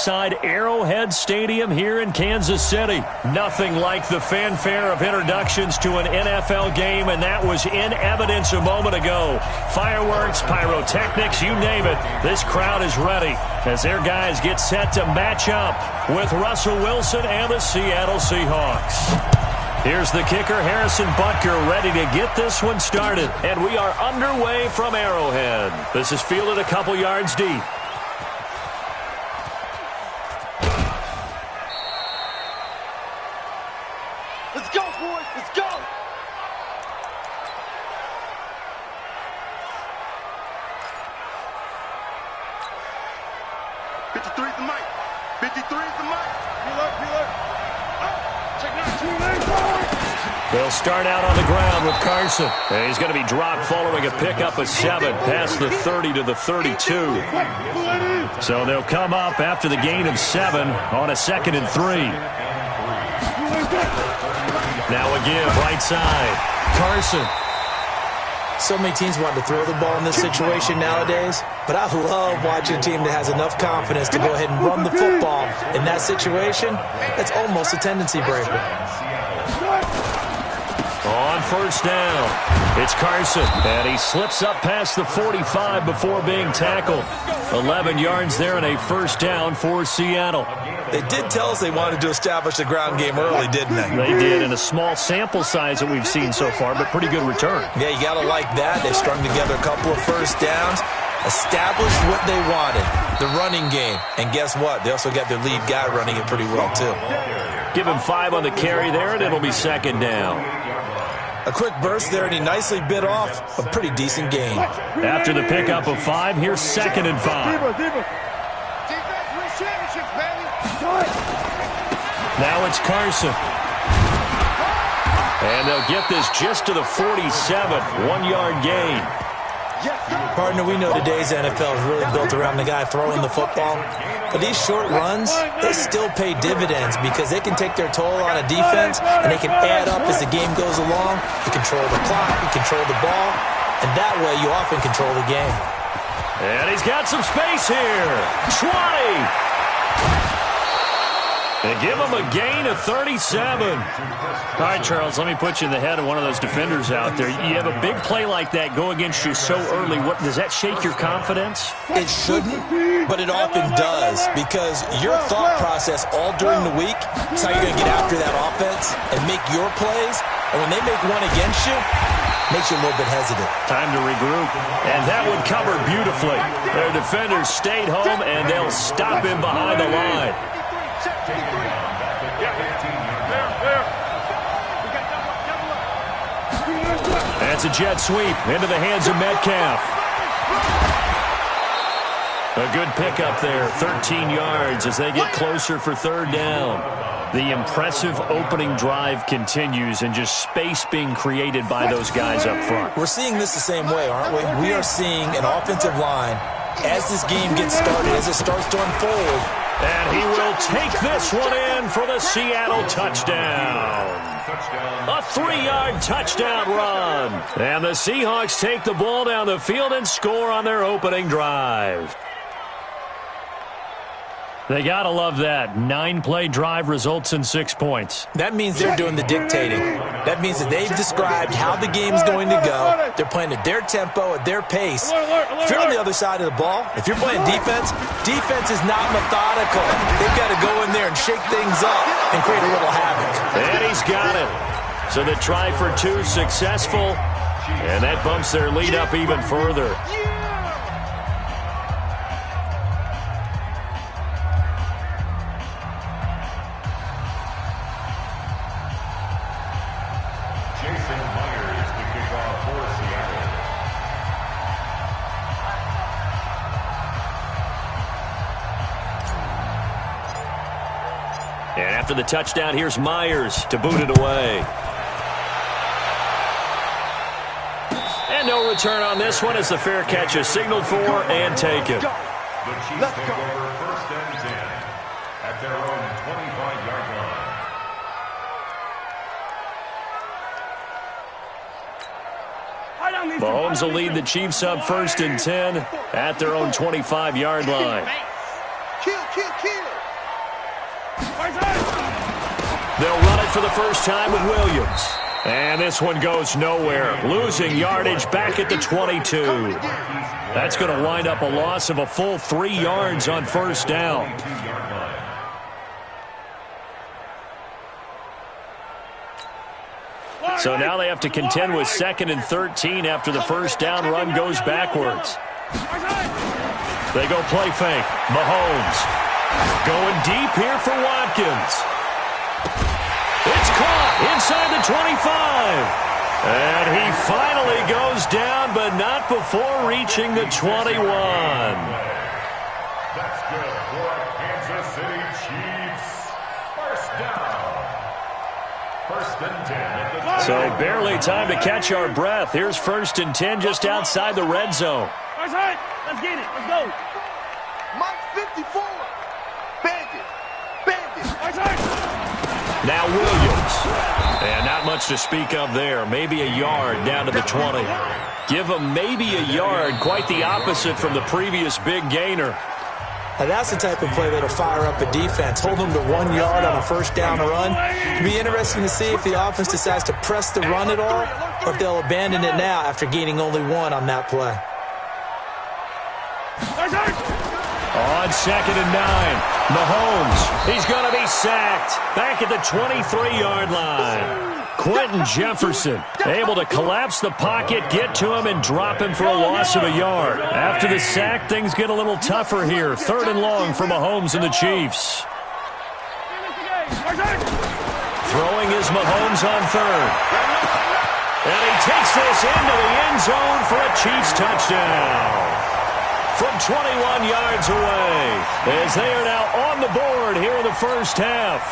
inside Arrowhead Stadium here in Kansas City. Nothing like the fanfare of introductions to an NFL game, and that was in evidence a moment ago. Fireworks, pyrotechnics, you name it. This crowd is ready as their guys get set to match up with Russell Wilson and the Seattle Seahawks. Here's the kicker, Harrison Butker, ready to get this one started. And we are underway from Arrowhead. This is fielded a couple yards deep. Let's go, boys. Let's go. '53 is the mic. 53 is the mic. Peeler. Check now. 2 lanes forward. They'll start out on the ground with Carson. And he's going to be dropped following a pickup of 7 past the 30 to the 32. So they'll come up after the gain of 7 on a 2nd and 3. Now again, right side. Carson. So many teams want to throw the ball in this situation nowadays, but I love watching a team that has enough confidence to go ahead and run the football. In that situation, it's almost a tendency breaker. On first down, it's Carson, and he slips up past the 45 before being tackled. 11 yards there and a first down for Seattle. They did tell us they wanted to establish the ground game early, didn't they? They did, in a small sample size that we've seen so far, but pretty good return. Yeah, you got to like that. They strung together a couple of first downs, established what they wanted, the running game. And guess what? They also got their lead guy running it pretty well, too. Give him 5 on the carry there, and it'll be 2nd down. A quick burst there, and he nicely bit off a pretty decent gain. After the pickup of 5, here's 2nd and 5. Now it's Carson. And they'll get this just to the 47, 1-yard gain. Partner, we know today's NFL is really built around the guy throwing the football. But these short runs, they still pay dividends because they can take their toll on a defense and they can add up as the game goes along. You control the clock, you control the ball, and that way you often control the game. And he's got some space here. 20. They give him a gain of 37. All right, Charles, let me put you in the head of one of those defenders out there. You have a big play like that go against you so early. What does that shake your confidence? It shouldn't, but it often does because your thought process all during the week is how you're going to get after that offense and make your plays. And when they make one against you, it makes you a little bit hesitant. Time to regroup. And that one covered beautifully. Their defenders stayed home, and they'll stop him behind the line. That's a jet sweep into the hands of Metcalf. A good pickup there, 13 yards as they get closer for 3rd down. The impressive opening drive continues and just space being created by those guys up front. We're seeing this the same way, aren't we? We are seeing an offensive line as this game gets started, as it starts to unfold. And he will take this one in for the Seattle touchdown. A 3-yard touchdown run. And the Seahawks take the ball down the field and score on their opening drive. They got to love that. 9-play drive results in 6 points. That means they're doing the dictating. That means that they've described how the game's going to go. They're playing at their tempo, at their pace. If you're on the other side of the ball, if you're playing defense, defense is not methodical. They've got to go in there and shake things up and create a little havoc. And he's got it. So the try for 2 successful, and that bumps their lead up even further. And after the touchdown, here's Myers to boot it away. And no return on this one as the fair catch is signaled for and taken. The Chiefs take over 1st and 10 at their own 25-yard line. Mahomes will lead the Chiefs up 1st and 10 at their own 25-yard line. Kill. They'll run it for the first time with Williams. And this one goes nowhere. Losing yardage back at the 22. That's going to wind up a loss of a full 3 yards on first down. So now they have to contend with 2nd and 13 after the first down run goes backwards. They go play fake. Mahomes going deep here for Watkins. It's caught inside the 25. And he finally goes down, but not before reaching the 21. That's good for Kansas City Chiefs. First down. First and 10. So barely time to catch our breath. Here's 1st and 10 just outside the red zone. Let's get it. Let's go. Mike 54. Bandit. Now Williams. And not much to speak of there. Maybe a yard down to the 20. Give him maybe a yard. Quite the opposite from the previous big gainer. Now that's the type of play that'll fire up a defense. Hold them to 1 yard on a first down run. It'll be interesting to see if the offense decides to press the run at all, or if they'll abandon it now after gaining only 1 on that play. On 2nd and 9, Mahomes. He's going to be sacked back at the 23-yard line. Quentin Jefferson able to collapse the pocket, get to him, and drop him for a loss of a yard. After the sack, things get a little tougher here. 3rd and long for Mahomes and the Chiefs. Throwing is Mahomes on 3rd. And he takes this into the end zone for a Chiefs touchdown. From 21 yards away, as they are now on the board here in the first half.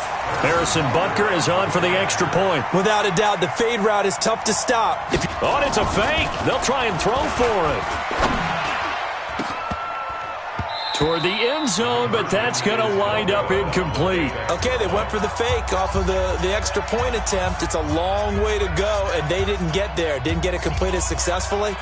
Harrison Butker is on for the extra point. Without a doubt, the fade route is tough to stop. Oh, it's a fake. They'll try and throw for it. Toward the end zone, but that's going to wind up incomplete. Okay, they went for the fake off of the extra point attempt. It's a long way to go, and they didn't get there. Didn't get it completed successfully.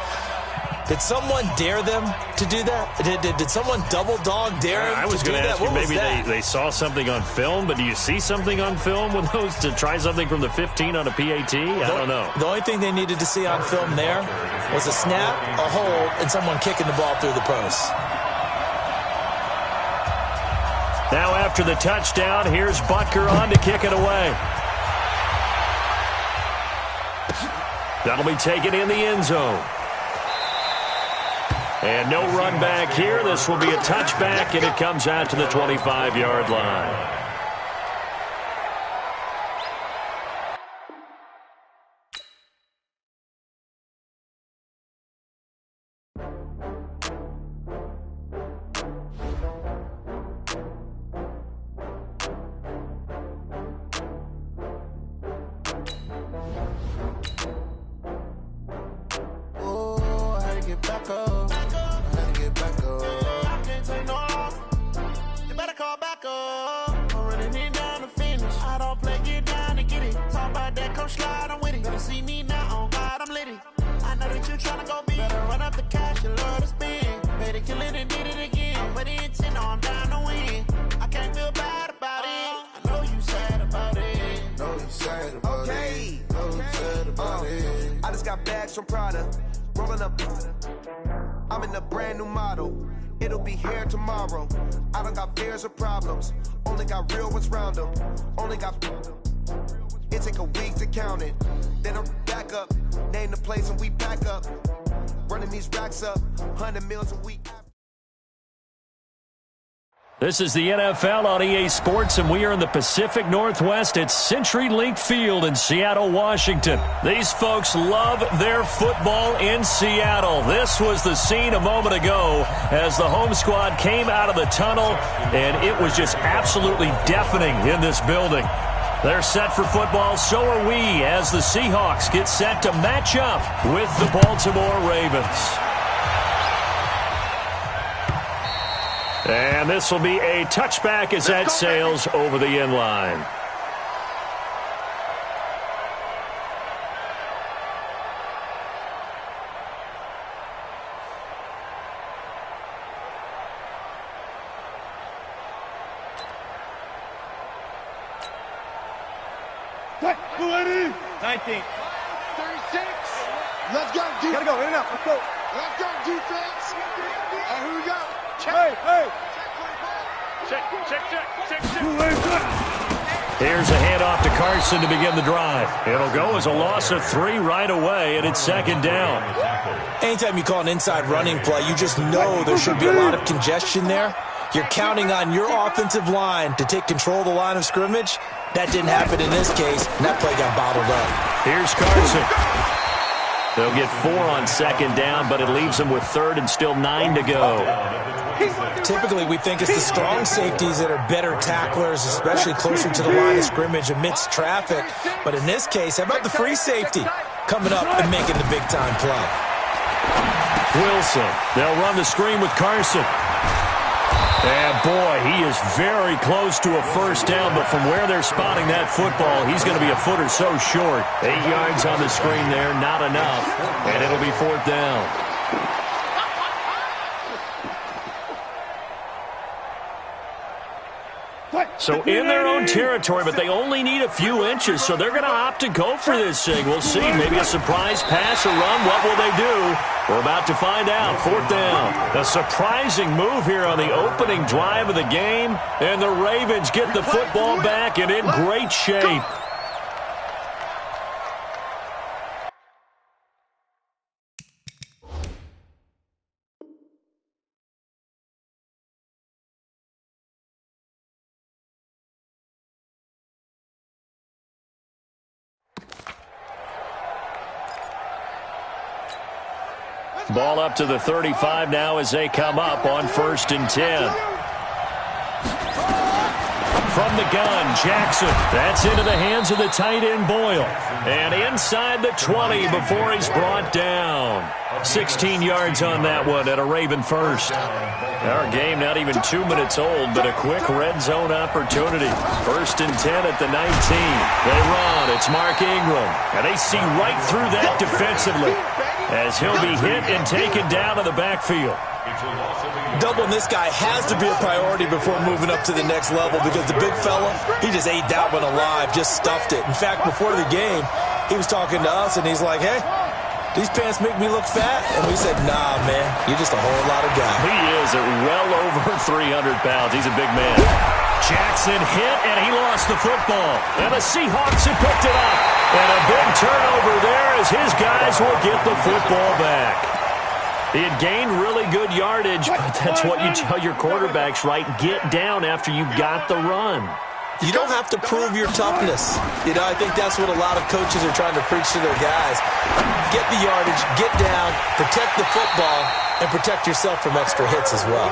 Did someone dare them to do that? Did someone double dog dare them to do that? I was going to ask you, maybe they saw something on film, but do you see something on film with those to try something from the 15 on a PAT? I don't know. The only thing they needed to see on film there was a snap, a hold, and someone kicking the ball through the post. Now after the touchdown, here's Butker on to kick it away. That'll be taken in the end zone. And no run back here. This will be a touchback, and it comes out to the 25-yard line. From Prada, rolling up. I'm in a brand new model. It'll be here tomorrow. I don't got fears or problems. Only got real ones round them. Only got. It take a week to count it. Then I'm back up. Name the place and we pack up. Running these racks up. 100 meals a week. This is the NFL on EA Sports, and we are in the Pacific Northwest at CenturyLink Field in Seattle, Washington. These folks love their football in Seattle. This was the scene a moment ago as the home squad came out of the tunnel, and it was just absolutely deafening in this building. They're set for football, so are we, as the Seahawks get set to match up with the Baltimore Ravens. And this will be a touchback as that sails over the end line. 19. 36. Let's go, defense. Gotta go, in and out. Let's go. Let's go, defense. Here we go. Check. Hey. Check. Here's a handoff to Carson to begin the drive. It'll go as a loss of 3 right away, and it's second down. Anytime you call an inside running play, you just know there should be a lot of congestion there. You're counting on your offensive line to take control of the line of scrimmage. That didn't happen in this case, and that play got bottled up. Here's Carson. They'll get 4 on second down, but it leaves them with third and still 9 to go. Typically, we think it's the strong safeties that are better tacklers, especially closer to the line of scrimmage amidst traffic. But in this case, how about the free safety coming up and making the big-time play? Wilson. They'll run the screen with Carson. And, boy, he is very close to a first down, but from where they're spotting that football, he's going to be a foot or so short. 8 yards on the screen there, not enough, and it'll be fourth down. So in their own territory, but they only need a few inches, so they're going to opt to go for this thing. We'll see. Maybe a surprise pass or run. What will they do? We're about to find out. Fourth down. A surprising move here on the opening drive of the game, and the Ravens get the football back and in great shape. Ball up to the 35 now as they come up on 1st and 10. From the gun, Jackson. That's into the hands of the tight end, Boyle. And inside the 20 before he's brought down. 16 yards on that one at a Raven first. Our game not even 2 minutes old, but a quick red zone opportunity. 1st and 10 at the 19. They run. It's Mark Ingram. And they see right through that defensively as he'll be hit and taken down in the backfield. Doubling this guy has to be a priority before moving up to the next level because the big fella, he just ate that one alive, just stuffed it. In fact, before the game, he was talking to us, and he's like, hey, these pants make me look fat? And we said, nah, man, you're just a whole lot of guy. He is at well over 300 pounds. He's a big man. Jackson hit, and he lost the football. And the Seahawks have picked it up. And a big turnover there as his guys will get the football back. He had gained really good yardage, but that's what you tell your quarterbacks, right? Get down after you got the run. You don't have to prove your toughness. You know, I think that's what a lot of coaches are trying to preach to their guys. Get the yardage, get down, protect the football, and protect yourself from extra hits as well.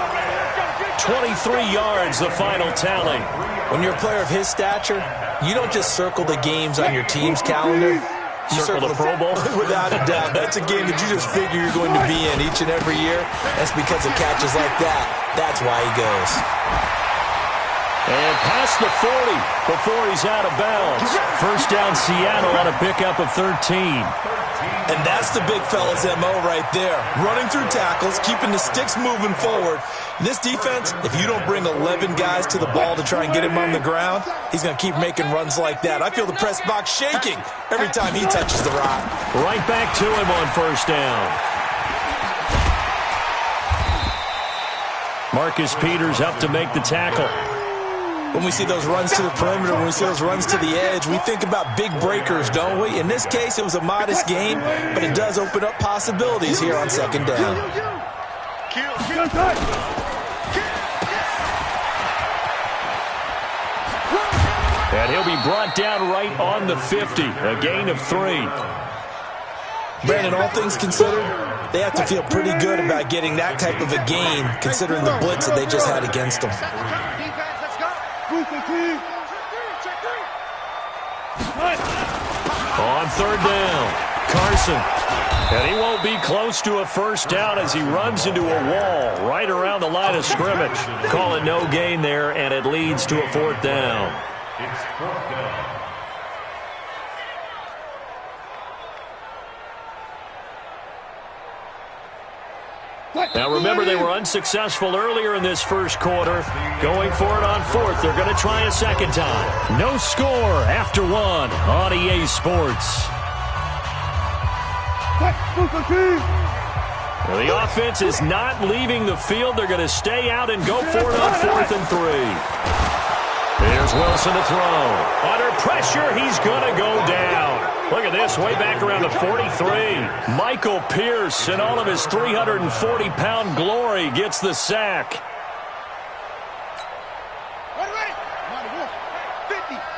23 yards, the final tally. When you're a player of his stature, you don't just circle the games on your team's calendar. You circle the Pro Bowl? Without a doubt. That's a game that you just figure you're going to be in each and every year. That's because of catches like that. That's why he goes. And past the 40 before he's out of bounds. First down Seattle on a pickup of 13. And that's the big fella's MO right there. Running through tackles, keeping the sticks moving forward. In this defense, if you don't bring 11 guys to the ball to try and get him on the ground, he's going to keep making runs like that. I feel the press box shaking every time he touches the rock. Right back to him on first down. Marcus Peters up to make the tackle. When we see those runs to the perimeter, when we see those runs to the edge, we think about big breakers, don't we? In this case, it was a modest game, but it does open up possibilities here on second down. And he'll be brought down right on the 50, a gain of 3. Brandon, all things considered, they have to feel pretty good about getting that type of a gain, considering the blitz that they just had against them. On third down, Carson. And he won't be close to a first down as he runs into a wall right around the line of scrimmage. Call it no gain there, and it leads to a fourth down. It's fourth down. Now remember, they were unsuccessful earlier in this first quarter. Going for it on fourth. They're going to try a second time. No score after one on EA Sports. Well, the offense is not leaving the field. They're going to stay out and go for it on 4th and 3. Here's Wilson to throw. Under pressure, he's going to go down. Look at this, way back around the 43. Michael Pierce, in all of his 340-pound glory, gets the sack.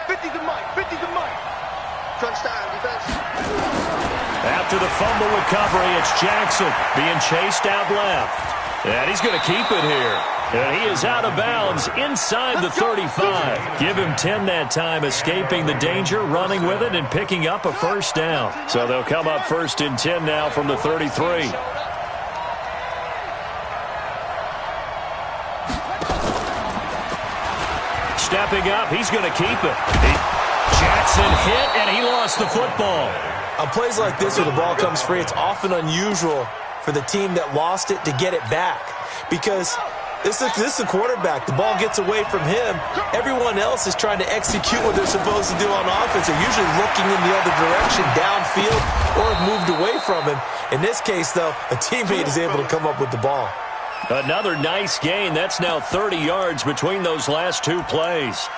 50 to Mike, 50 to Mike. Crunch time, defense. After the fumble recovery, it's Jackson being chased out left. And he's going to keep it here. And he is out of bounds inside the 35. Give him 10 that time, escaping the danger, running with it, and picking up a first down. So they'll come up 1st and 10 now from the 33. Stepping up, he's going to keep it. Jackson hit, and he lost the football. On plays like this where the ball comes free, it's often unusual for the team that lost it to get it back. Because this is the quarterback. The ball gets away from him. Everyone else is trying to execute what they're supposed to do on offense. They're usually looking in the other direction, downfield, or have moved away from him. In this case, though, a teammate is able to come up with the ball. Another nice gain. That's now 30 yards between those last two plays.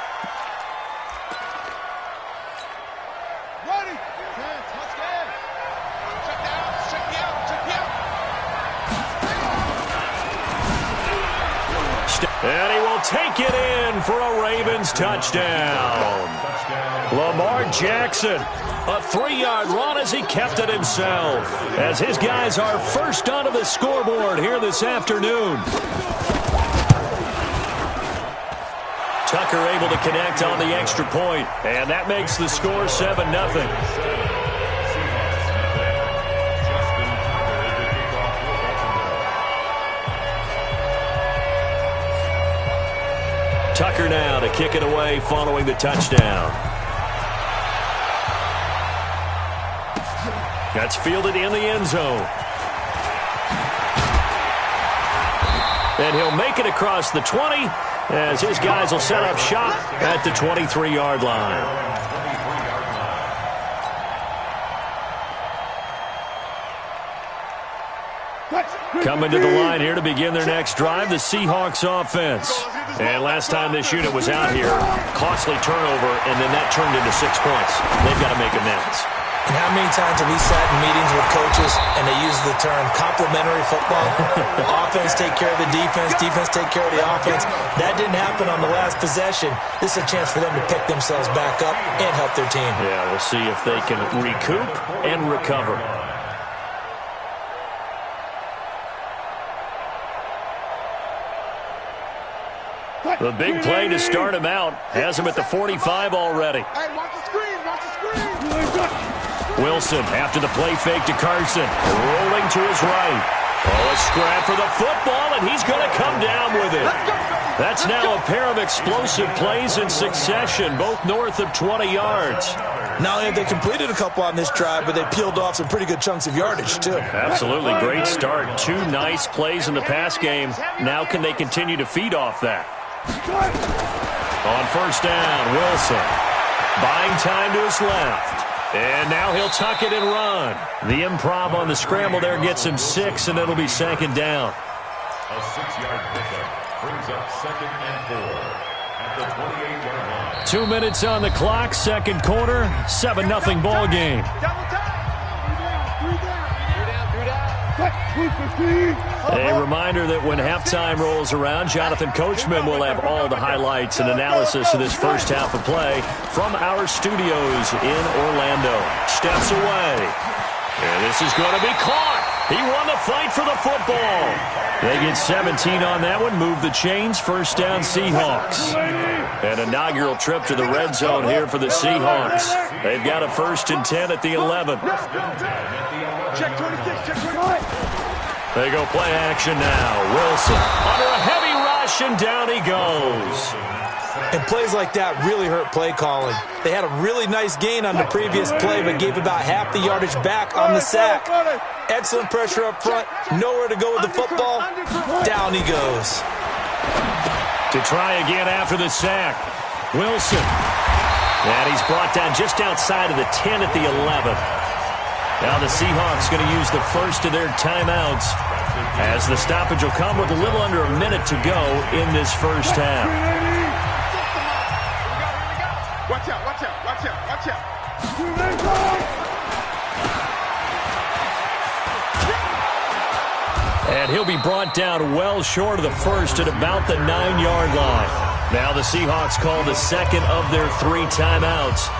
And he will take it in for a Ravens touchdown. Lamar Jackson, a 3-yard run as he kept it himself. As his guys are first onto the scoreboard here this afternoon. Tucker able to connect on the extra point, and that makes the score 7-0. Tucker now to kick it away following the touchdown. That's fielded in the end zone. And he'll make it across the 20 as his guys will set up shop at the 23-yard line. Coming to the line here to begin their next drive, the Seahawks offense. And last time this unit was out here, costly turnover, and then that turned into 6 points. They've got to make amends. And how many times have we sat in meetings with coaches and they use the term complementary football? Offense take care of the defense, defense take care of the offense. That didn't happen on the last possession. This is a chance for them to pick themselves back up and help their team. Yeah, we'll see if they can recoup and recover. The big play to start him out has him at the 45 already. Hey, watch the screen, watch the screen. Wilson after the play fake to Carson. Rolling to his right. Oh, a scrap for the football, and he's going to come down with it. That's now a pair of explosive plays in succession, both north of 20 yards. Not only have they completed a couple on this drive, but they peeled off some pretty good chunks of yardage, too. Absolutely. Great start. 2 nice plays in the pass game. Now can they continue to feed off that? On first down, Wilson. Buying time to his left. And now he'll tuck it and run. The improv on the scramble there gets him 6, and it'll be 2nd down. A 6-yard pickup brings up 2nd and 4 at the 28-yard line. 2 minutes on the clock, second quarter, 7-0 ball game. A reminder that when halftime rolls around, Jonathan Coachman will have all the highlights and analysis of this first half of play from our studios in Orlando. Steps away. And this is going to be caught. He won the fight for the football. They get 17 on that one, move the chains, first down Seahawks. An inaugural trip to the red zone here for the Seahawks. They've got a 1st and 10 at the 11. Check 26, check 25. They go play action now. Wilson under a heavy rush, and down he goes. And plays like that really hurt play calling. They had a really nice gain on the previous play, but gave about half the yardage back on the sack. Excellent pressure up front. Nowhere to go with the football. Down he goes. To try again after the sack. Wilson. And he's brought down just outside of the 10 at the 11. Now the Seahawks going to use the first of their timeouts, as the stoppage will come with a little under a minute to go in this first half. Watch out, watch out, watch out, watch out. And he'll be brought down well short of the first at about the 9-yard line. Now the Seahawks call the second of their 3 timeouts,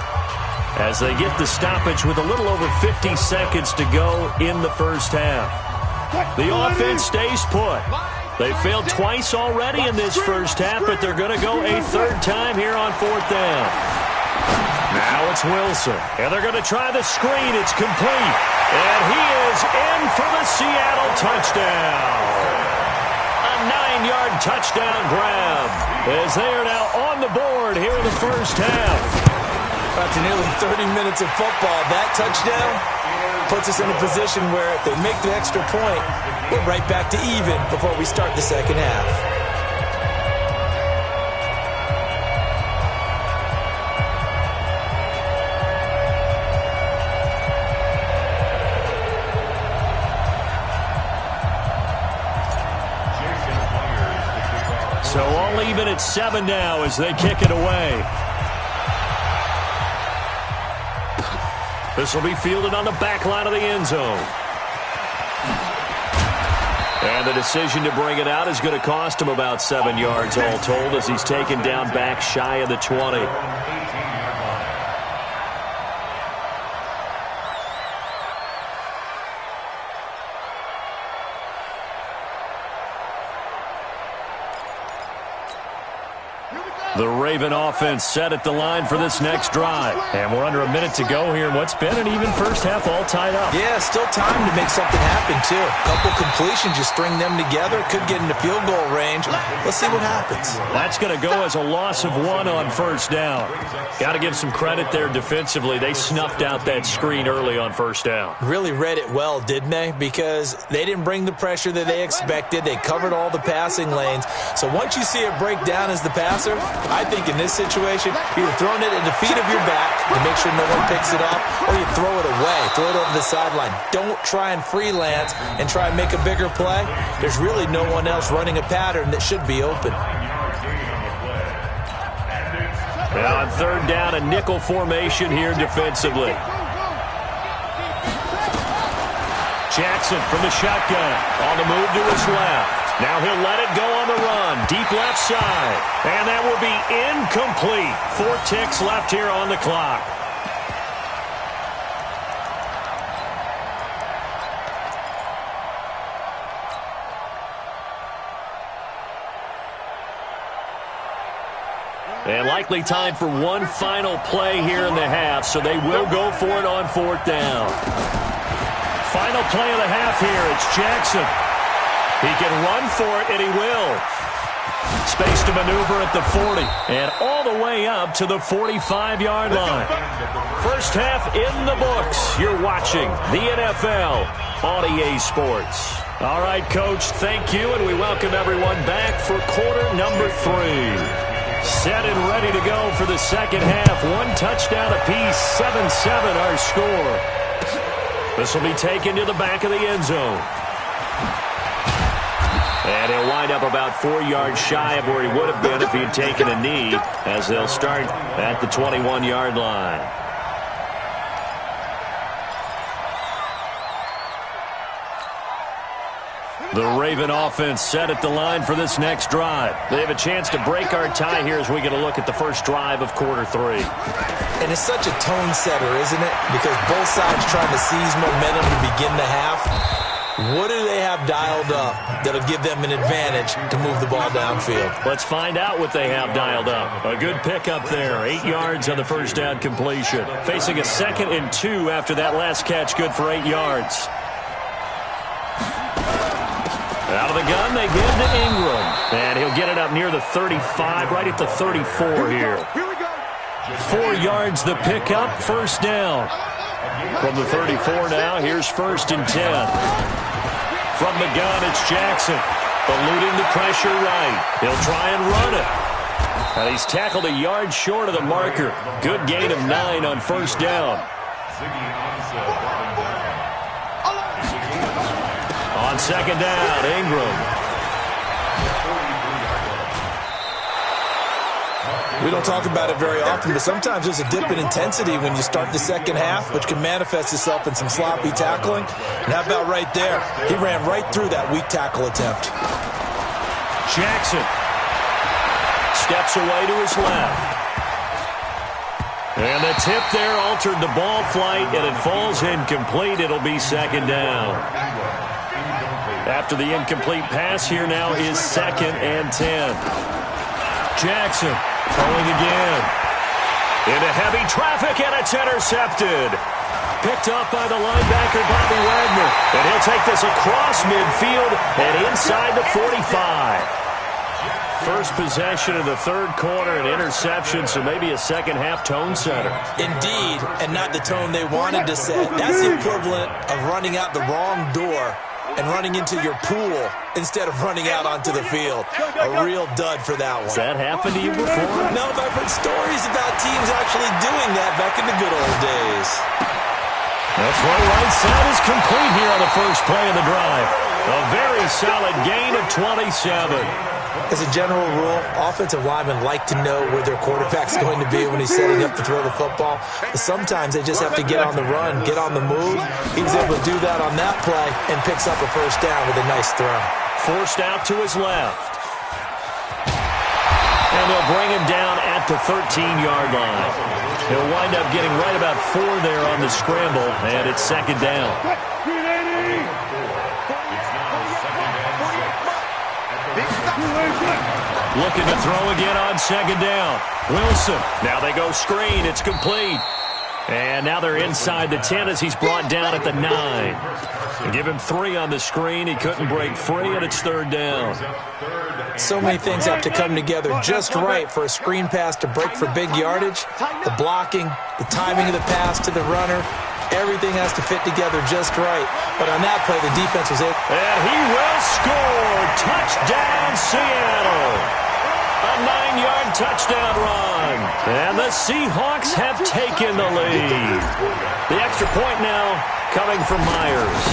as they get the stoppage with a little over 50 seconds to go in the first half. The offense stays put. They failed twice already in this first half, but they're going to go a third time here on 4th down. Now it's Wilson, and they're going to try the screen. It's complete, and he is in for the Seattle touchdown. A 9-yard touchdown grab, as they are now on the board here in the first half. After nearly 30 minutes of football, that touchdown puts us in a position where if they make the extra point, we're right back to even before we start the second half. So all even at 7 now as they kick it away. This will be fielded on the back line of the end zone. And the decision to bring it out is going to cost him about 7 yards all told, as he's taken down back shy of the 20. The Raven offense set at the line for this next drive. And we're under a minute to go here in what's been an even first half, all tied up. Yeah, still time to make something happen, too. A couple completions, just string them together. Could get into field goal range. Let's see what happens. That's going to go as a loss of 1 on first down. Got to give some credit there defensively. They snuffed out that screen early on first down. Really read it well, didn't they? Because they didn't bring the pressure that they expected. They covered all the passing lanes. So once you see it break down as the passer, I think in this situation, you're throwing it at the feet of your back to make sure no one picks it up, or you throw it away, throw it over the sideline. Don't try and freelance and try and make a bigger play. There's really no one else running a pattern that should be open. Now on 3rd down, a nickel formation here defensively. Jackson from the shotgun, on the move to his left. Now he'll let it go on the run, deep left side. And that will be incomplete. 4 ticks left here on the clock. And likely time for one final play here in the half, so they will go for it on 4th down. Final play of the half here. It's Jackson. He can run for it, and he will. Space to maneuver at the 40, and all the way up to the 45-yard line. First half in the books. You're watching the NFL on EA Sports. All right, Coach, thank you, and we welcome everyone back for quarter number 3. Set and ready to go for the second half. 1 touchdown apiece, 7-7 our score. This will be taken to the back of the end zone. And he'll wind up about 4 yards shy of where he would have been if he had taken a knee, as they'll start at the 21-yard line. The Raven offense set at the line for this next drive. They have a chance to break our tie here as we get a look at the first drive of quarter 3. And it's such a tone setter, isn't it? Because both sides trying to seize momentum to begin the half. What do they have dialed up that'll give them an advantage to move the ball downfield? Let's find out what they have dialed up. A good pickup there. 8 yards on the first down completion. Facing a 2nd and 2 after that last catch, good for 8 yards. Out of the gun, they give to Ingram. And he'll get it up near the 35, right at the 34 here. 4 yards the pickup, first down. From the 34 now, here's 1st and 10. From the gun, it's Jackson. Eluding the pressure right. He'll try and run it. And he's tackled a yard short of the marker. Good gain of 9 on first down. On second down, Ingram. We don't talk about it very often, but sometimes there's a dip in intensity when you start the second half, which can manifest itself in some sloppy tackling. And how about right there? He ran right through that weak tackle attempt. Jackson steps away to his left. And the tip there altered the ball flight, and it falls incomplete. It'll be second down. After the incomplete pass, here now is 2nd and 10. Jackson throwing again. Into heavy traffic, and it's intercepted. Picked up by the linebacker, Bobby Wagner. And he'll take this across midfield and inside the 45. First possession of the third quarter, an interception, so maybe a second-half tone setter. Indeed, and not the tone they wanted to set. That's the equivalent of running out the wrong door and running into your pool instead of running out onto the field. A real dud for that one. Has that happened to you before? No, but I've heard stories about teams actually doing that back in the good old days. That's right side is complete here on the first play of the drive. A very solid gain of 27. As a general rule, offensive linemen like to know where their quarterback's going to be when he's setting up to throw the football. But sometimes they just have to get on the run, get on the move. He was able to do that on that play and picks up a first down with a nice throw. Forced out to his left. And they'll bring him down at the 13-yard line. He'll wind up getting right about 4 there on the scramble, and it's second down. Looking to throw again on second down. Wilson. Now they go screen. It's complete. And now they're inside the 10 as he's brought down at the 9. They give him 3 on the screen. He couldn't break free, and it's third down. So many things have to come together just right for a screen pass to break for big yardage. The blocking, the timing of the pass to the runner, everything has to fit together just right. But on that play, the defense was able. And he will score. Touchdown, Seattle. A 9-yard touchdown run. And the Seahawks have taken the lead. The extra point now coming from Myers.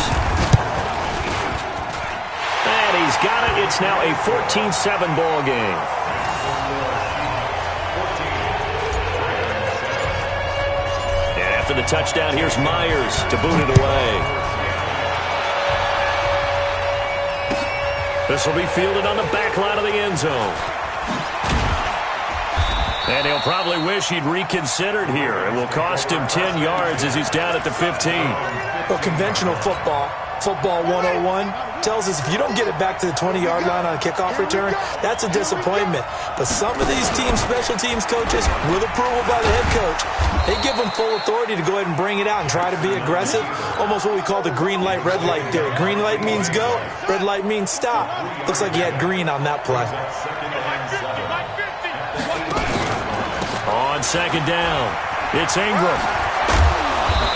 And he's got it. It's now a 14-7 ball game. And after the touchdown, here's Myers to boot it away. This will be fielded on the back line of the end zone. And he'll probably wish he'd reconsidered here. It will cost him 10 yards as he's down at the 15. Well, conventional football 101, tells us if you don't get it back to the 20-yard line on a kickoff return, that's a disappointment. But some of these teams, special teams coaches, with approval by the head coach, they give them full authority to go ahead and bring it out and try to be aggressive. Almost what we call the green light, red light theory. Green light means go, red light means stop. Looks like he had green on that play. On second down, it's Ingram.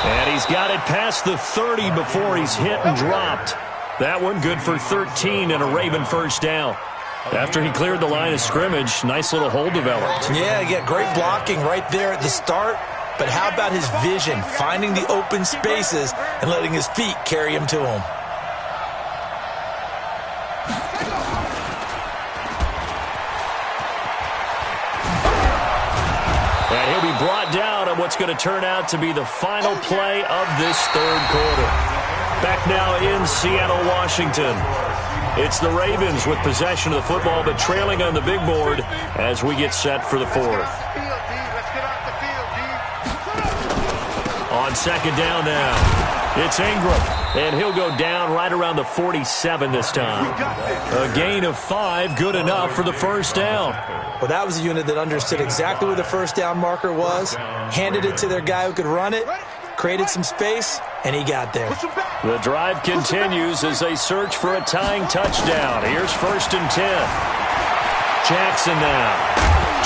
And he's got it past the 30 before he's hit and dropped. That one good for 13 and a Raven first down. After he cleared the line of scrimmage, nice little hole developed. Yeah, great blocking right there at the start. But how about his vision, finding the open spaces and letting his feet carry him to him? And he'll be brought down on what's going to turn out to be the final play of this third quarter. Back now in Seattle, Washington. It's the Ravens with possession of the football, but trailing on the big board as we get set for the fourth. On second down now, it's Ingram, and he'll go down right around the 47 this time. A gain of 5, good enough for the first down. Well, that was a unit that understood exactly where the first down marker was, handed it to their guy who could run it, created some space, and he got there. The drive continues as they search for a tying touchdown. Here's 1st and 10. Jackson now.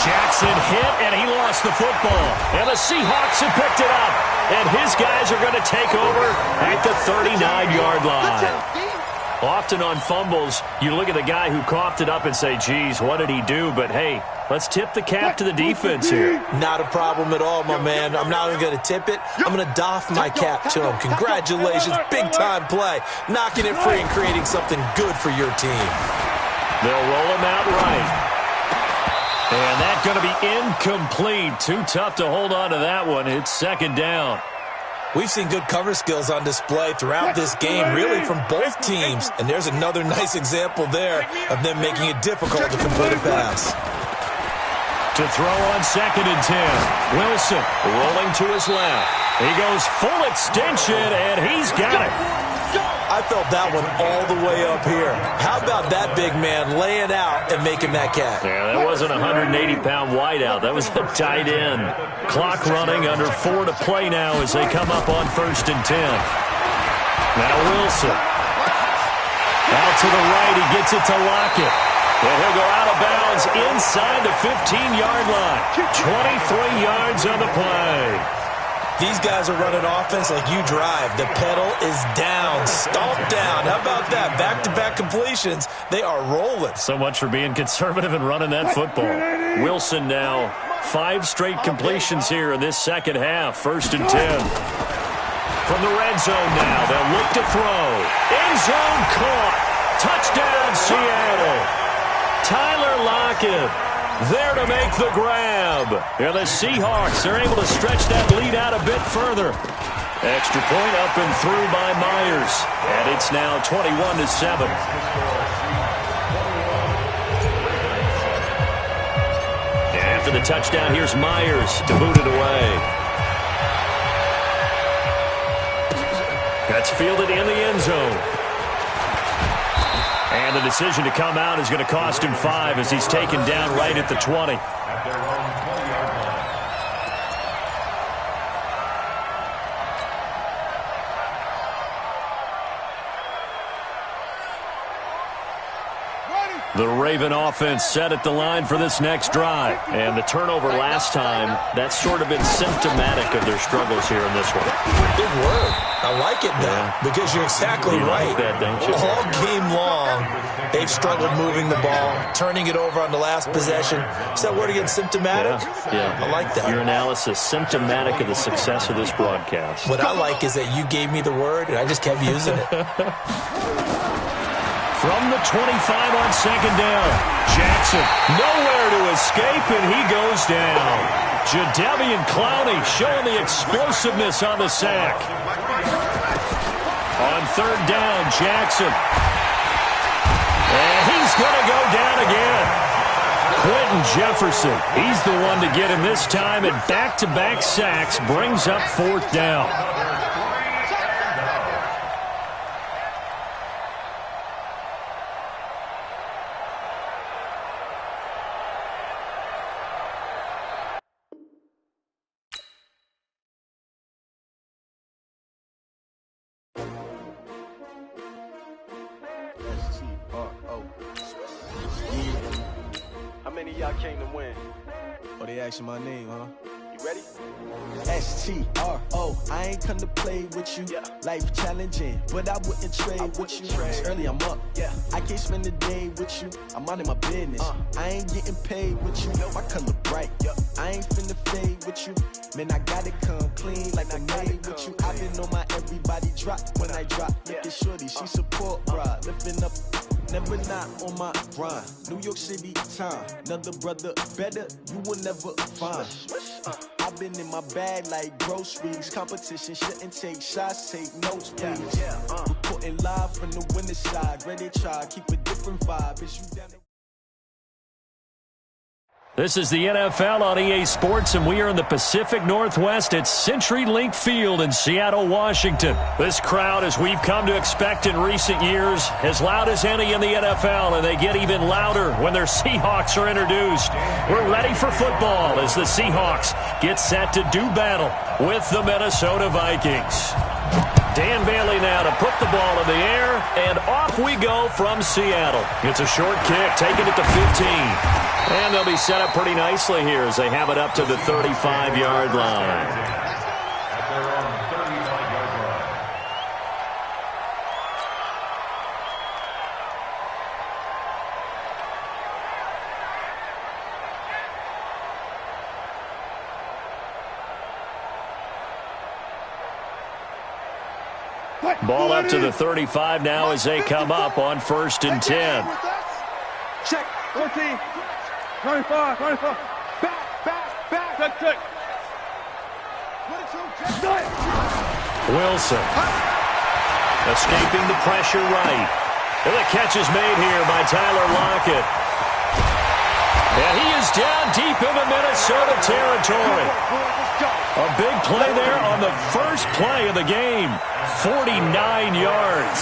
Jackson hit, and he lost the football. And the Seahawks have picked it up. And his guys are going to take over at the 39-yard line. Often on fumbles, you look at the guy who coughed it up and say, geez, what did he do? But, hey, let's tip the cap to the defense here. Not a problem at all, my man. I'm not even going to tip it. I'm going to doff my cap to him. Congratulations, big-time play. Knocking it free and creating something good for your team. They'll roll him out right. And that's going to be incomplete. Too tough to hold on to that one. It's 2nd down. We've seen good cover skills on display throughout this game, really from both teams. And there's another nice example there of them making it difficult to complete a pass. To throw on 2nd and 10. Wilson rolling to his left. He goes full extension, and he's got it. I felt that one all the way up here. How about that big man laying out and making that catch? Yeah, that wasn't a 180-pound wideout. That was a tight end. Clock running, under 4 to play now as they come up on 1st and 10. Now Wilson. Out to the right, he gets it to Lockett. And he'll go out of bounds inside the 15-yard line. 23 yards on the play. These guys are running offense like you drive. The pedal is down, stomped down. How about that? Back-to-back completions. They are rolling. So much for being conservative and running that football. Wilson now, 5 straight completions here in this second half. 1st and 10. From the red zone now, they'll look to throw. End zone caught. Touchdown, Seattle. Tyler Lockett there to make the grab. And the Seahawks are able to stretch that lead out a bit further. Extra point up and through by Myers. And it's now 21-7. After the touchdown, here's Myers to boot it away. That's fielded in the end zone. And the decision to come out is going to cost him 5 as he's taken down right at the 20. The Raven offense set at the line for this next drive. And the turnover last time, that's sort of been symptomatic of their struggles here in this one. Big word. I like it now because you're exactly right. Like that, don't you? All game long, they've struggled moving the ball, turning it over on the last possession. Is that word again, symptomatic? Yeah. I like that. Your analysis, symptomatic of the success of this broadcast. What I like is that you gave me the word, and I just kept using it. From the 25 on 2nd down, Jackson nowhere to escape, and he goes down. Jadeveon Clowney showing the explosiveness on the sack. On 3rd down, Jackson. And he's going to go down again. Quentin Jefferson, he's the one to get him this time, and back-to-back sacks brings up 4th down. Y'all came to win. Oh, they asking my name, huh? You ready? S-T-R-O. I ain't come to play with you. Yeah. Life challenging, but I wouldn't trade with you. It's early, I'm up. Yeah. I can't spend the day with you. I'm minding my business. I ain't getting paid with you. My color bright. Yep. I ain't finna fade with you. Man, I gotta come clean like I made with you. I've been on my everybody drop when I drop. Look at shorty, she support ride. Lifting up. Never not on my grind. New York City time. Another brother better, you will never find. I've been in my bag like groceries. Competition shouldn't take shots, take notes, please. Reporting live from the winning side. Ready to try, keep a different vibe. Is you down there? This is the NFL on EA Sports, and we are in the Pacific Northwest at CenturyLink Field in Seattle, Washington. This crowd, as we've come to expect in recent years, as loud as any in the NFL, and they get even louder when their Seahawks are introduced. We're ready for football as the Seahawks get set to do battle with the Minnesota Vikings. Dan Bailey now to put the ball in the air, and off we go from Seattle. It's a short kick, taking it to 15. And they'll be set up pretty nicely here as they have it up to the 35-yard line. Ball up to the 35 now as they come up on 1st and 10. Check. 14. 25. Back. Check. Wilson. Escaping the pressure right. And the catch is made here by Tyler Lockett. And he is down deep into Minnesota territory. A big play there on the first play of the game. 49 yards.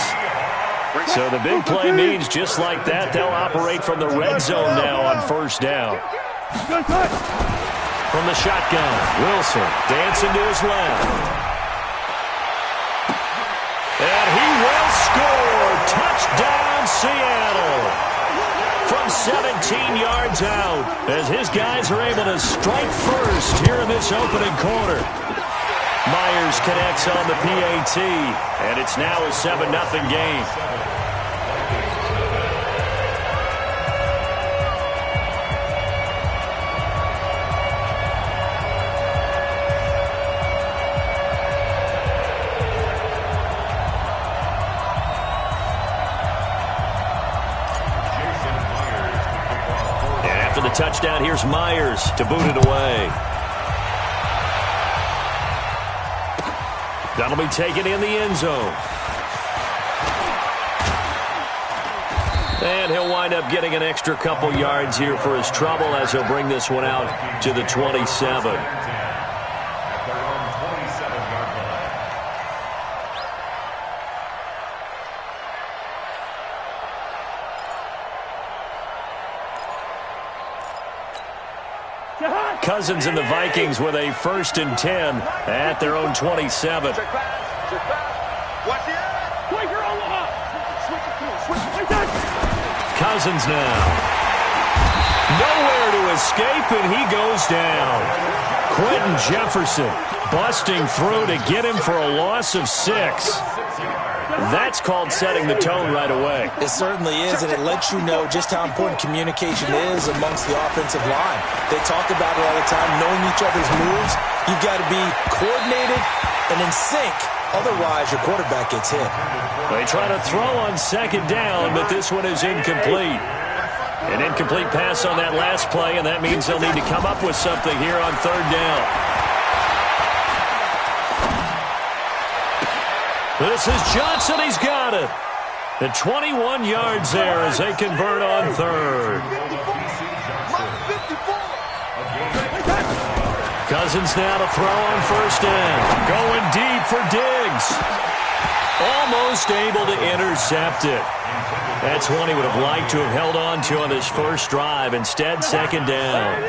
So the big play means just like that, they'll operate from the red zone now on 1st down. From the shotgun, Wilson dancing to his left. And he will score. Touchdown, Seattle. From 17 yards out, as his guys are able to strike first here in this opening quarter. Myers connects on the PAT, and it's now a 7-0 game. And after the touchdown, here's Myers to boot it away. That'll be taken in the end zone. And he'll wind up getting an extra couple yards here for his trouble as he'll bring this one out to the 27. Cousins and the Vikings with a 1st and 10 at their own 27. Cousins now. Nowhere to escape, and he goes down. Quentin Jefferson busting through to get him for a loss of 6. That's called setting the tone right away. It certainly is, and it lets you know just how important communication is amongst the offensive line. They talk about it all the time, knowing each other's moves. You've got to be coordinated and in sync. Otherwise, your quarterback gets hit. They try to throw on 2nd down, but this one is incomplete. An incomplete pass on that last play, and that means they'll need to come up with something here on 3rd down. This is Johnson. He's got it. The 21 yards there as they convert on 3rd. Cousins now to throw on 1st down. Going deep for Diggs. Almost able to intercept it. That's one he would have liked to have held on to on his first drive. Instead, 2nd down.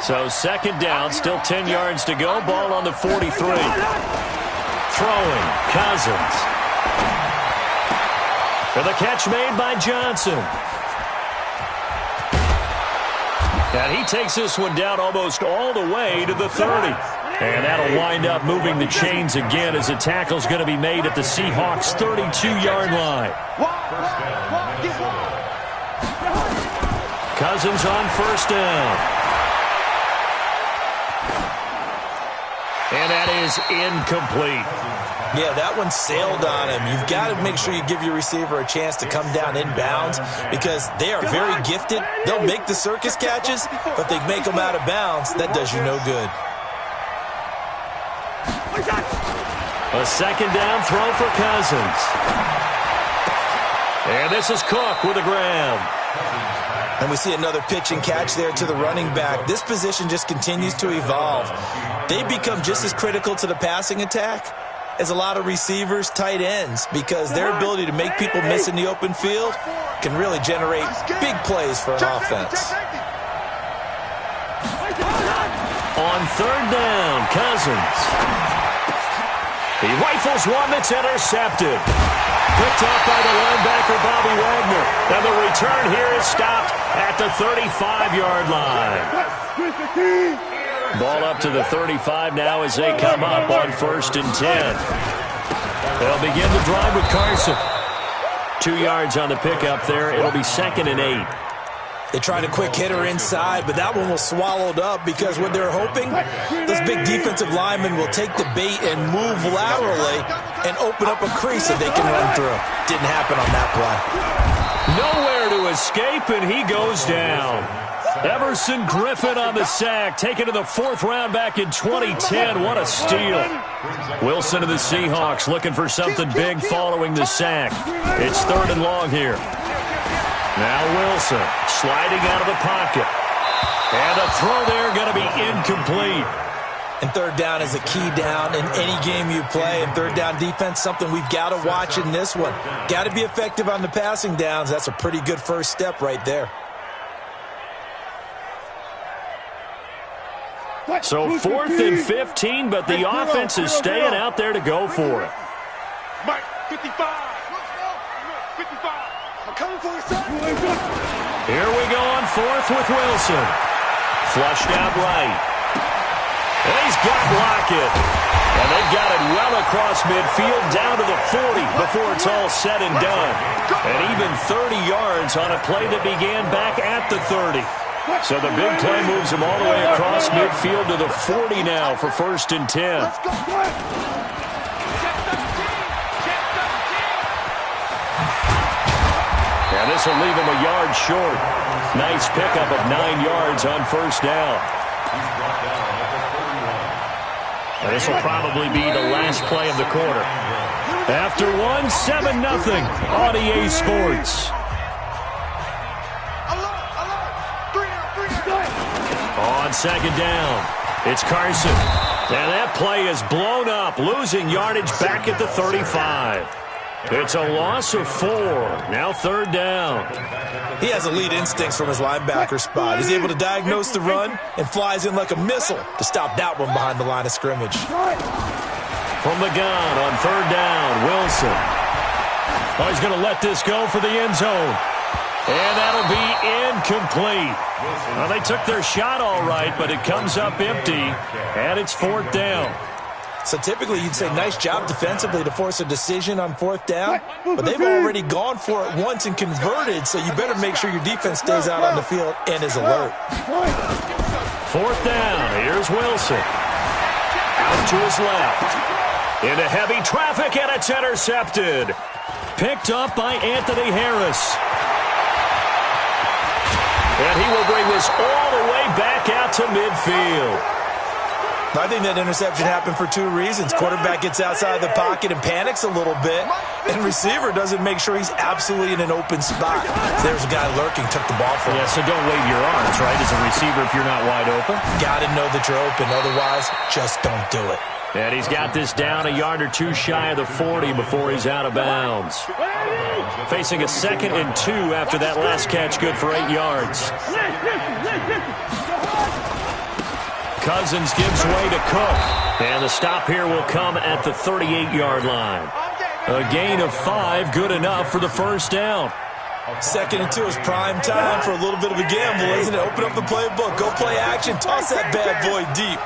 So 2nd down, still 10 yards to go. Ball on the 43. Throwing, Cousins. For the catch made by Johnson. And he takes this one down almost all the way to the 30. And that'll wind up moving the chains again as the tackle's going to be made at the Seahawks' 32-yard line. Cousins on 1st down. And that is incomplete. Yeah, that one sailed on him. You've got to make sure you give your receiver a chance to come down inbounds because they are very gifted. They'll make the circus catches, but they make them out of bounds. That does you no good. A 2nd down throw for Cousins. And this is Cook with a grab. And we see another pitch and catch there to the running back. This position just continues to evolve. They become just as critical to the passing attack as a lot of receivers, tight ends, because their ability to make people miss in the open field can really generate big plays for an offense. On 3rd down, Cousins. He rifles one that's intercepted. Picked up by the linebacker, Bobby Wagner. And the return here is stopped at the 35-yard line. Ball up to the 35 now as they come up on 1st and 10. They'll begin the drive with Carson. 2 yards on the pickup there. It'll be 2nd and 8. They tried a quick hitter inside, but that one was swallowed up because what they're hoping, this big defensive lineman will take the bait and move laterally and open up a crease that they can run through. Didn't happen on that play. Nowhere to escape, and he goes down. Everson Griffin on the sack, taken to the 4th round back in 2010. What a steal. Wilson of the Seahawks looking for something big following the sack. It's 3rd and long here. Now Wilson sliding out of the pocket. And a throw there going to be incomplete. And 3rd down is a key down in any game you play. And 3rd down defense, something we've got to watch in this one. Got to be effective on the passing downs. That's a pretty good first step right there. So 4th and 15, but the offense is staying out there to go for it. Mike, 55. 55. I'm coming for you, son. Here we go on 4th with Wilson. Flushed out right. And he's got Lockett. And they've got it well across midfield down to the 40 before it's all said and done. And even 30 yards on a play that began back at the 30. So the big play moves him all the way across midfield to the 40 now for 1st and 10. And this will leave him a yard short. Nice pickup of 9 yards on 1st down. And this will probably be the last play of the quarter. After one, 7-0 on EA Sports. On 2nd down, it's Carson. And that play is blown up, losing yardage back at the 35. It's a loss of 4. Now 3rd down. He has elite instincts from his linebacker spot. He's able to diagnose the run and flies in like a missile to stop that one behind the line of scrimmage. From the gun on 3rd down, Wilson. Oh, he's going to let this go for the end zone. And that'll be incomplete. Well, they took their shot all right, but it comes up empty, and it's 4th down. So typically you'd say nice job defensively to force a decision on 4th down, but they've already gone for it once and converted, so you better make sure your defense stays out on the field and is alert. 4th down, here's Wilson. Out to his left. Into heavy traffic, and it's intercepted. Picked up by Anthony Harris. And he will bring this all the way back out to midfield. I think that interception happened for 2 reasons. Quarterback gets outside the pocket and panics a little bit, and receiver doesn't make sure he's absolutely in an open spot. There's a guy lurking, took the ball from him. Yeah, so don't wave your arms, right, as a receiver if you're not wide open. Got to know that you're open. Otherwise, just don't do it. And he's got this down a yard or 2 shy of the 40 before he's out of bounds. Facing a 2nd and 2 after that last catch, good for 8 yards. Cousins gives way to Cook. And the stop here will come at the 38-yard line. A gain of 5, good enough for the 1st down. 2nd and 2 is prime time for a little bit of a gamble, isn't it? Open up the playbook, go play action, toss that bad boy deep.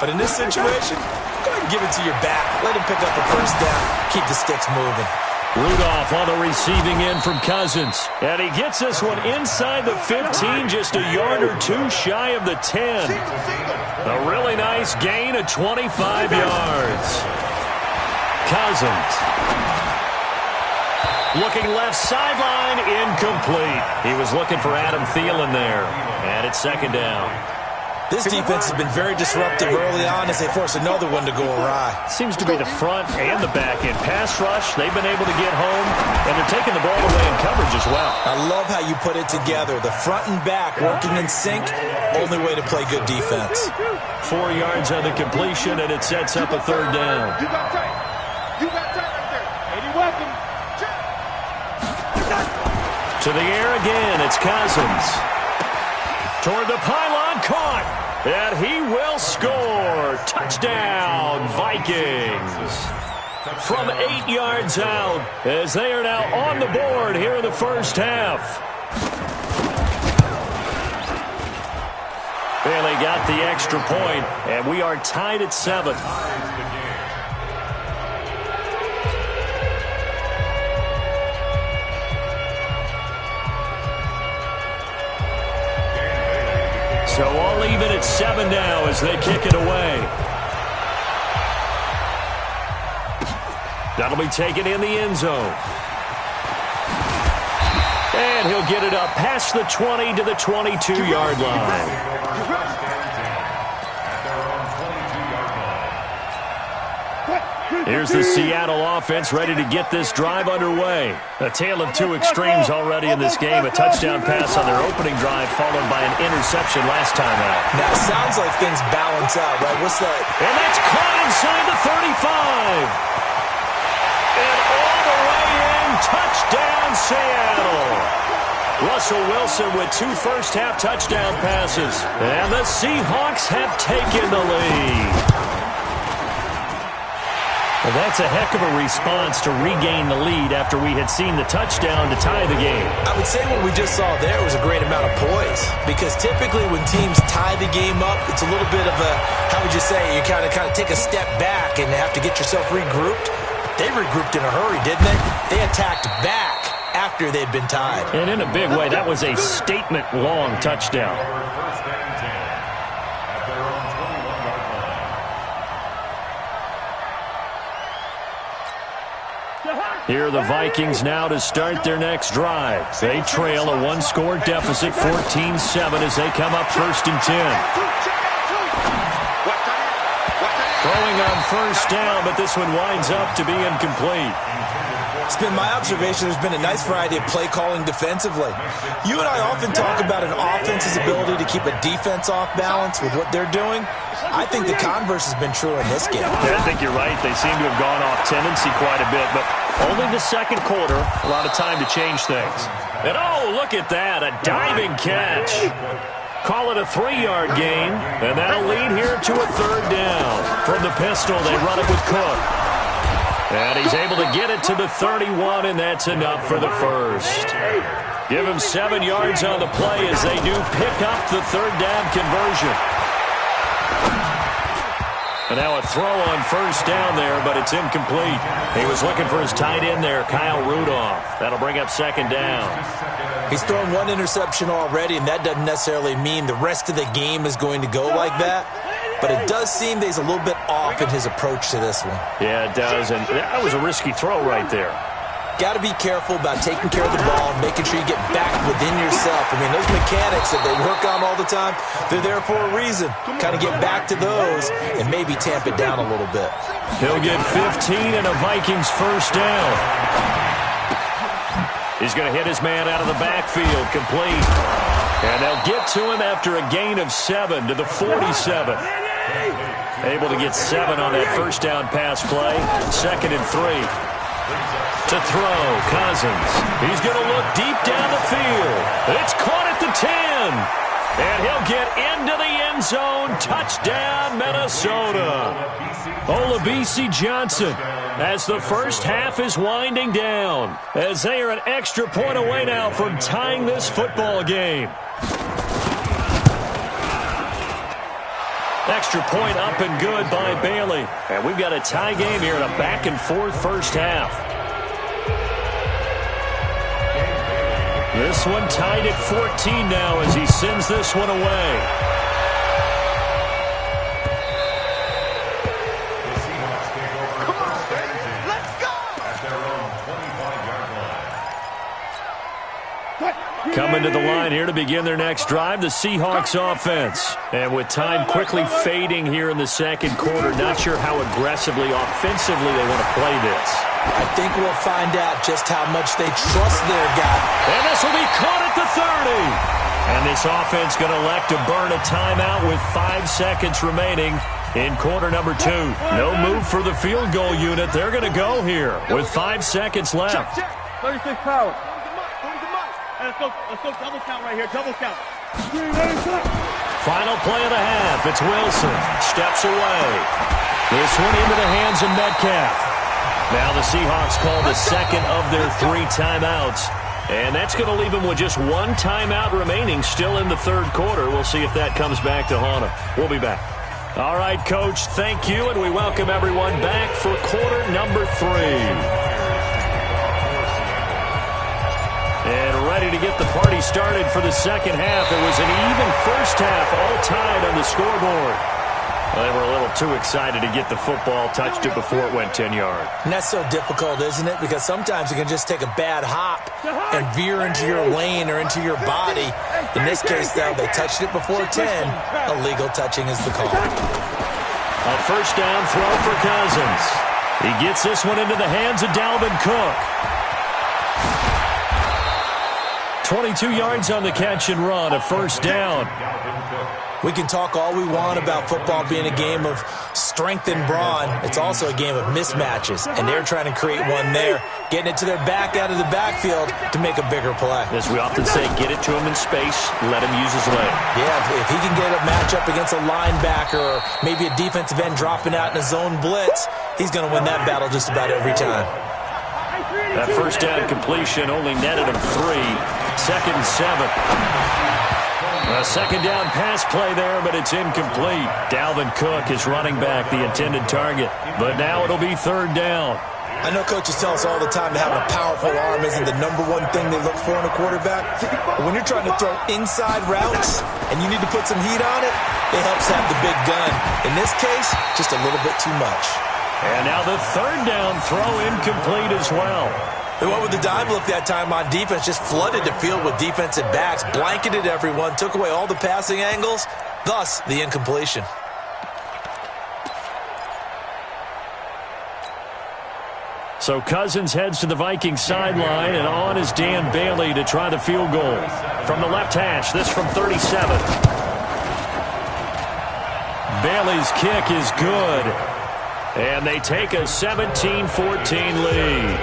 But in this situation, go ahead and give it to your back. Let him pick up a 1st down. Keep the sticks moving. Rudolph on the receiving end from Cousins. And he gets this one inside the 15, just a yard or 2 shy of the 10. A really nice gain of 25 yards. Cousins. Looking left sideline, incomplete. He was looking for Adam Thielen there. And it's 2nd down. This defense has been very disruptive early on as they force another one to go awry. Seems to be the front and the back end. Pass rush, they've been able to get home, and they're taking the ball away in coverage as well. I love how you put it together. The front and back working in sync, only way to play good defense. 4 yards on the completion, and it sets up a 3rd down. You got tight. You got tight right there. Any weapon. To the air again, it's Cousins. Toward the pylon, caught. And he will score. Touchdown, Vikings. from 8 yards out as they are now on the board here in the first half. Bailey got the extra point, and we are tied at 7. So all even at 7 now as they kick it away. That'll be taken in the end zone. And he'll get it up past the 20 to the 22-yard line. Here's the Seattle offense ready to get this drive underway. A tale of two extremes already in this game. A touchdown pass on their opening drive followed by an interception last time out. Now, it sounds like things balance out, right? What's that? And that's caught inside the 35. And all the way in, touchdown Seattle. Russell Wilson with 2 first-half touchdown passes. And the Seahawks have taken the lead. Well, that's a heck of a response to regain the lead after we had seen the touchdown to tie the game. I would say what we just saw there was a great amount of poise, because typically when teams tie the game up, it's a little bit of a, how would you say, you kind of take a step back and have to get yourself regrouped. They regrouped in a hurry, didn't they? They attacked back after they'd been tied. And in a big way, that was a statement-long touchdown. Here are the Vikings now to start their next drive. They trail a 1-score deficit, 14-7, as they come up 1st and 10. Throwing on 1st down, but this one winds up to be incomplete. It's been my observation there's been a nice variety of play calling defensively. You and I often talk about an offense's ability to keep a defense off balance with what they're doing. I think the converse has been true in this game. Yeah, I think you're right. They seem to have gone off tendency quite a bit, but only the second quarter, a lot of time to change things. And oh, look at that, a diving catch. Call it a 3-yard gain, and that'll lead here to a 3rd down. From the pistol, they run it with Cook. And he's able to get it to the 31, and that's enough for the first. Give him 7 yards on the play as they do pick up the 3rd down conversion. And now a throw on 1st down there, but it's incomplete. He was looking for his tight end there, Kyle Rudolph. That'll bring up 2nd down. He's thrown 1 interception already, and that doesn't necessarily mean the rest of the game is going to go like that. But it does seem that he's a little bit off in his approach to this one. Yeah, it does, and that was a risky throw right there. Got to be careful about taking care of the ball and making sure you get back within yourself. I mean, those mechanics that they work on all the time, they're there for a reason. Kind of get back to those and maybe tamp it down a little bit. He'll get 15 and a Vikings 1st down. He's going to hit his man out of the backfield, complete. And they'll get to him after a gain of 7 to the 47. Able to get 7 on that 1st down pass play. 2nd and 3. To throw, Cousins. He's going to look deep down the field. It's caught at the 10. And he'll get into the end zone. Touchdown, Minnesota. Olabisi Johnson, as the first half is winding down, as they are an extra point away now from tying this football game. Extra point up and good by Bailey. And we've got a tie game here in a back-and-forth first half. This one tied at 14 now as he sends this one away. Coming to the line here to begin their next drive, the Seahawks offense. And with time quickly fading here in the second quarter, not sure how aggressively, offensively they want to play this. I think we'll find out just how much they trust their guy. And this will be caught at the 30. And this offense going to elect to burn a timeout with 5 seconds remaining in quarter number 2. No move for the field goal unit. They're going to go here with 5 seconds left. 36 power. Let's go double count right here, double count. Final play of the half. It's Wilson. Steps away. This one into the hands of Metcalf. Now the Seahawks call the second of their 3 timeouts. And that's going to leave them with just 1 timeout remaining still in the third quarter. We'll see if that comes back to haunt them. We'll be back. All right, Coach, thank you, and we welcome everyone back for quarter number 3. And ready to get the party started for the second half. It was an even first half, all tied on the scoreboard. Well, they were a little too excited to get the football, touched it before it went 10 yards. And that's so difficult, isn't it? Because sometimes you can just take a bad hop and veer into your lane or into your body. In this case, though, they touched it before 10. Illegal touching is the call. A first down throw for Cousins. He gets this one into the hands of Dalvin Cook. 22 yards on the catch and run, a first down. We can talk all we want about football being a game of strength and brawn. It's also a game of mismatches, and they're trying to create one there, getting it to their back out of the backfield to make a bigger play. As we often say, get it to him in space, let him use his leg. Yeah, if he can get a matchup against a linebacker or maybe a defensive end dropping out in a zone blitz, he's going to win that battle just about every time. That first down completion only netted him 3. Second and 7. A second down pass play there, but it's incomplete. Dalvin Cook is running back, the intended target. But now it'll be third down. I know coaches tell us all the time that having a powerful arm isn't the #1 thing they look for in a quarterback. But when you're trying to throw inside routes and you need to put some heat on it, it helps have the big gun. In this case, just a little bit too much. And now the third down throw incomplete as well. They went with the dime look that time on defense, just flooded the field with defensive backs, blanketed everyone, took away all the passing angles, thus the incompletion. So Cousins heads to the Vikings sideline, and on is Dan Bailey to try the field goal. From the left hash, this from 37. Bailey's kick is good. And they take a 17-14 lead.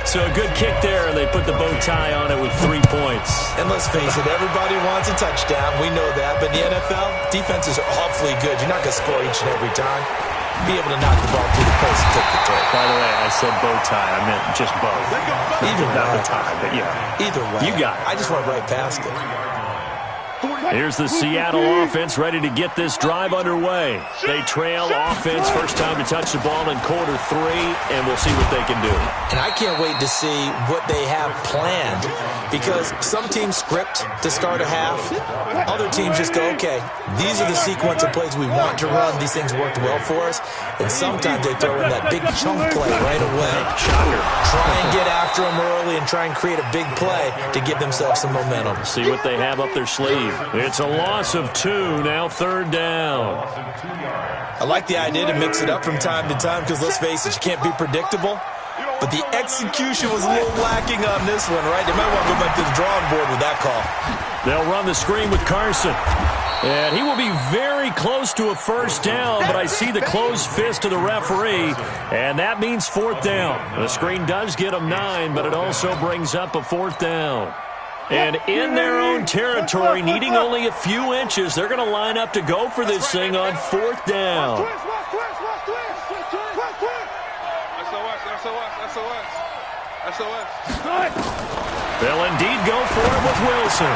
So a good kick there, and they put the bow tie on it with 3 points. And let's face it, everybody wants a touchdown. We know that. But in the NFL, defenses are awfully good. You're not going to score each and every time. Be able to knock the ball through the post and take the toe. By the way, I said bow tie. I meant just bow. Either way. Not the tie, but yeah. Either way. You got it. I just went right past it. Here's the Seattle offense ready to get this drive underway. They trail offense, first time to touch the ball in quarter 3, and we'll see what they can do. And I can't wait to see what they have planned, because some teams script to start a half. Other teams just go, okay, these are the sequence of plays we want to run. These things worked well for us. And sometimes they throw in that big chunk play right away. Try and get after them early and try and create a big play to give themselves some momentum. See what they have up their sleeve. It's a loss of 2, now third down. I like the idea to mix it up from time to time because, let's face it, you can't be predictable. But the execution was a little lacking on this one, right? They might want to go back to the drawing board with that call. They'll run the screen with Carson. And he will be very close to a first down, but I see the closed fist of the referee, and that means fourth down. The screen does get them 9, but it also brings up a fourth down. And in their own territory, needing only a few inches, they're going to line up to go for this thing on fourth down. They'll indeed go for it with Wilson.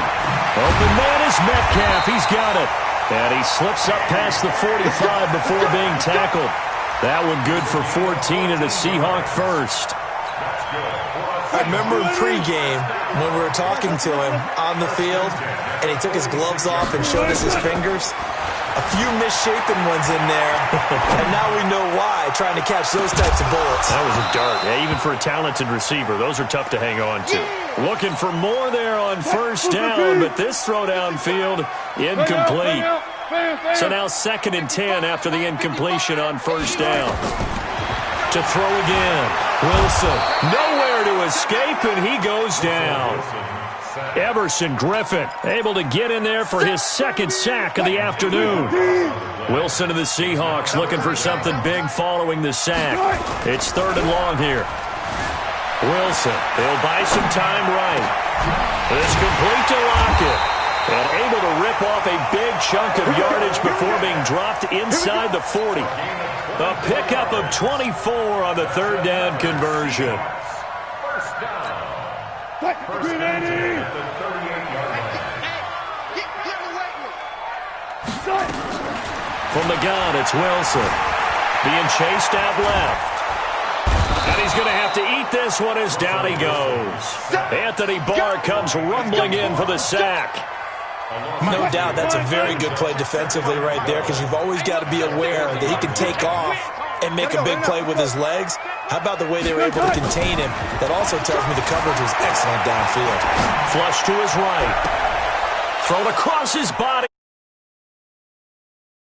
Open man is Metcalf. He's got it. And he slips up past the 45 before being tackled. That one good for 14 and a Seahawk first. I remember in pregame when we were talking to him on the field, and he took his gloves off and showed us his fingers. A few misshapen ones in there, and now we know why, trying to catch those types of bullets. That was a dart. Yeah, even for a talented receiver, those are tough to hang on to. Looking for more there on first down, but this throw downfield, incomplete. So now 2nd and 10 after the incompletion on first down. To throw again. Wilson, nowhere to escape, and he goes down. Everson Griffin able to get in there for his 2nd sack of the afternoon. Wilson and the Seahawks looking for something big following the sack. It's 3rd and long here. Wilson, he'll buy some time right. It's complete to Lockett. And able to rip off a big chunk of yardage before being dropped inside the 40. A pickup of 24 on the third down conversion. First down. First down at the 38-yard line. From the gun, it's Wilson. Being chased out left. And he's going to have to eat this one as down he goes. Anthony Barr comes rumbling in for the sack. No doubt that's a very good play defensively right there, because you've always got to be aware that he can take off and make a big play with his legs. How about the way they were able to contain him? That also tells me the coverage was excellent downfield. Flush to his right. Thrown across his body.